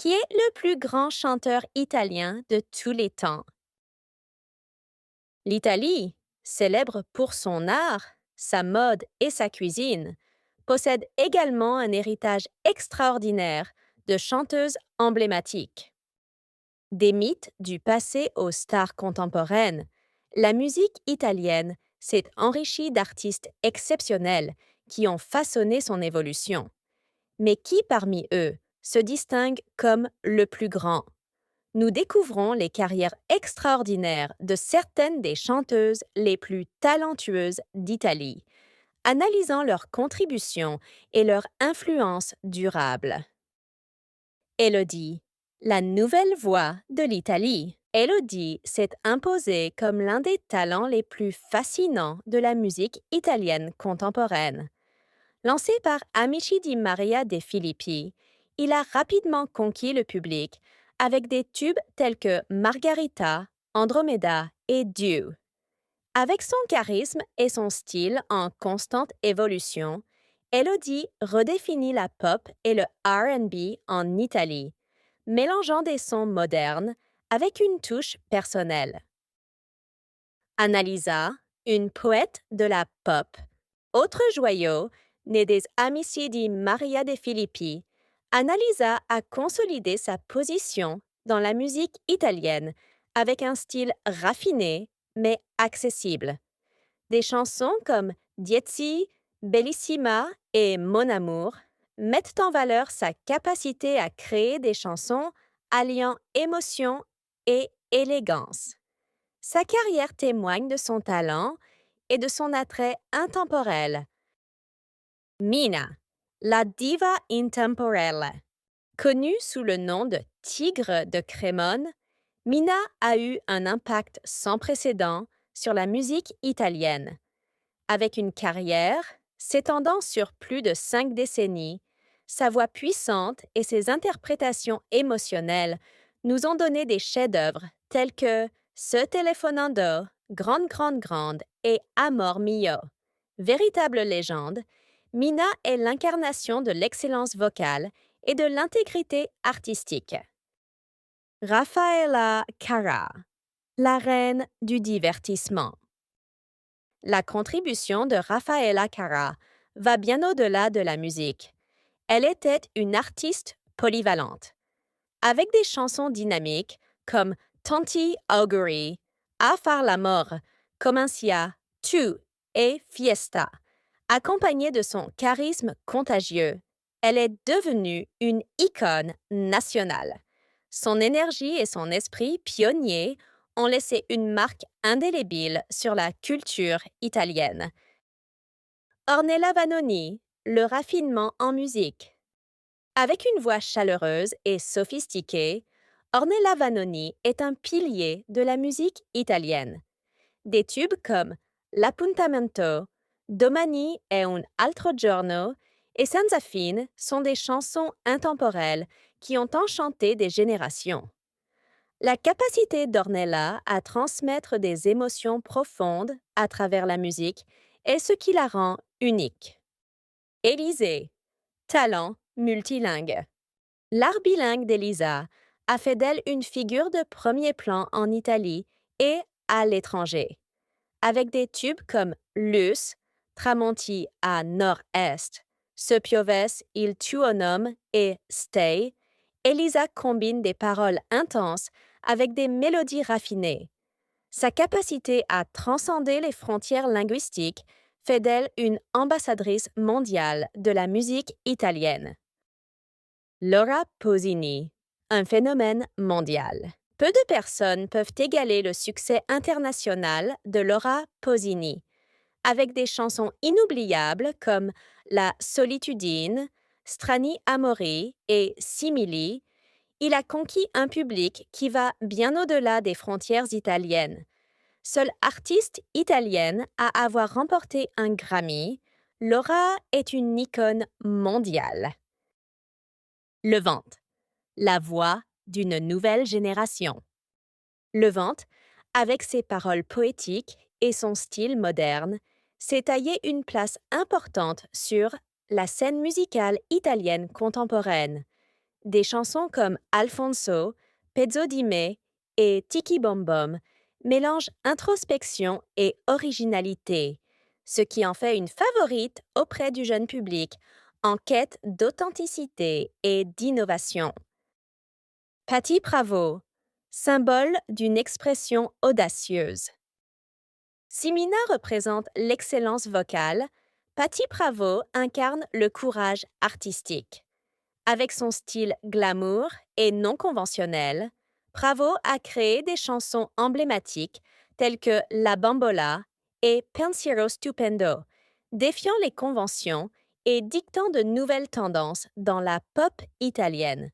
Qui est le plus grand chanteur italien de tous les temps? L'Italie, célèbre pour son art, sa mode et sa cuisine, possède également un héritage extraordinaire de chanteuses emblématiques. Des mythes du passé aux stars contemporaines, la musique italienne s'est enrichie d'artistes exceptionnels qui ont façonné son évolution. Mais qui parmi eux se distingue comme le plus grand? Nous découvrons les carrières extraordinaires de certaines des chanteuses les plus talentueuses d'Italie, analysant leurs contributions et leur influence durable. Élodie, la nouvelle voix de l'Italie. Élodie s'est imposée comme l'un des talents les plus fascinants de la musique italienne contemporaine. Lancé par Amici di Maria De Filippi, il a rapidement conquis le public avec des tubes tels que Margarita, Andromeda et Dieu. Avec son charisme et son style en constante évolution, Elodie redéfinit la pop et le R&B en Italie, mélangeant des sons modernes avec une touche personnelle. Annalisa, une poète de la pop, autre joyau, né des Amici di Maria De Filippi, Annalisa a consolidé sa position dans la musique italienne avec un style raffiné mais accessible. Des chansons comme Diezi, Bellissima et Mon Amour mettent en valeur sa capacité à créer des chansons alliant émotion et élégance. Sa carrière témoigne de son talent et de son attrait intemporel. Mina, la diva intemporelle. Connue sous le nom de Tigre de Crémone, Mina a eu un impact sans précédent sur la musique italienne. Avec une carrière s'étendant sur plus de 5 décennies, sa voix puissante et ses interprétations émotionnelles nous ont donné des chefs-d'œuvre tels que Ce telefonando, Grande Grande Grande et Amor Mio. Véritable légende, Mina est l'incarnation de l'excellence vocale et de l'intégrité artistique. Raffaella Carrà, la reine du divertissement. La contribution de Raffaella Carrà va bien au-delà de la musique. Elle était une artiste polyvalente. Avec des chansons dynamiques comme Tanti Auguri, A far l'amor, Comincia, Tu et Fiesta, accompagnée de son charisme contagieux, elle est devenue une icône nationale. Son énergie et son esprit pionnier ont laissé une marque indélébile sur la culture italienne. Ornella Vanoni, le raffinement en musique. Avec une voix chaleureuse et sophistiquée, Ornella Vanoni est un pilier de la musique italienne. Des tubes comme L'appuntamento, Domani è un altro giorno et Senza fin sont des chansons intemporelles qui ont enchanté des générations. La capacité d'Ornella à transmettre des émotions profondes à travers la musique est ce qui la rend unique. Élisée, talent multilingue. L'art bilingue d'Elisa a fait d'elle une figure de premier plan en Italie et à l'étranger. Avec des tubes comme Luce, Tramonti à nord-est, Se pioves il tuo nome et Stay, Elisa combine des paroles intenses avec des mélodies raffinées. Sa capacité à transcender les frontières linguistiques fait d'elle une ambassadrice mondiale de la musique italienne. Laura Pausini, un phénomène mondial. Peu de personnes peuvent égaler le succès international de Laura Pausini. Avec des chansons inoubliables comme La Solitudine, Strani Amori et Simili, il a conquis un public qui va bien au-delà des frontières italiennes. Seule artiste italienne à avoir remporté un Grammy, Laura est une icône mondiale. Levante, la voix d'une nouvelle génération. Levante, avec ses paroles poétiques et son style moderne, s'est taillé une place importante sur la scène musicale italienne contemporaine. Des chansons comme Alfonso, Pezzo di me et Tiki Bom Bom mélangent introspection et originalité, ce qui en fait une favorite auprès du jeune public en quête d'authenticité et d'innovation. Patti Bravo, symbole d'une expression audacieuse. Si Mina représente l'excellence vocale, Patti Bravo incarne le courage artistique. Avec son style glamour et non conventionnel, Bravo a créé des chansons emblématiques telles que La Bambola et Pensiero Stupendo, défiant les conventions et dictant de nouvelles tendances dans la pop italienne.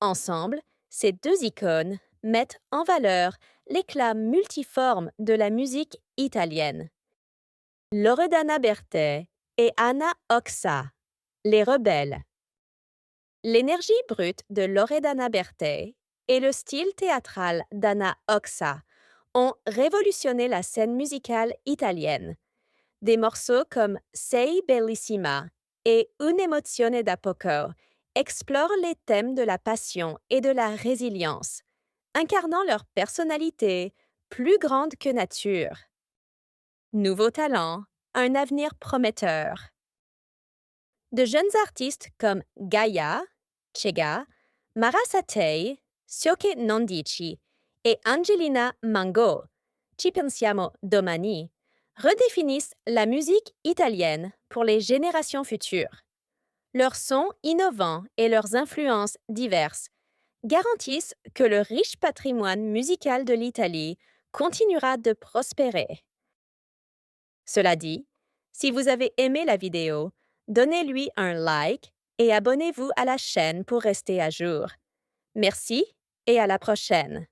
Ensemble, ces deux icônes mettent en valeur l'éclat multiforme de la musique italienne. Loredana Bertè et Anna Oxa, les rebelles. L'énergie brute de Loredana Bertè et le style théâtral d'Anna Oxa ont révolutionné la scène musicale italienne. Des morceaux comme Sei bellissima et Un'emozione da poco explorent les thèmes de la passion et de la résilience, incarnant leur personnalité plus grande que nature. Nouveaux talents, un avenir prometteur. De jeunes artistes comme Gaia, Chega, Mara Satei, Sioke Nondici et Angelina Mango, Ci pensiamo domani, redéfinissent la musique italienne pour les générations futures. Leurs sons innovants et leurs influences diverses garantissent que le riche patrimoine musical de l'Italie continuera de prospérer. Cela dit, si vous avez aimé la vidéo, donnez-lui un like et abonnez-vous à la chaîne pour rester à jour. Merci et à la prochaine.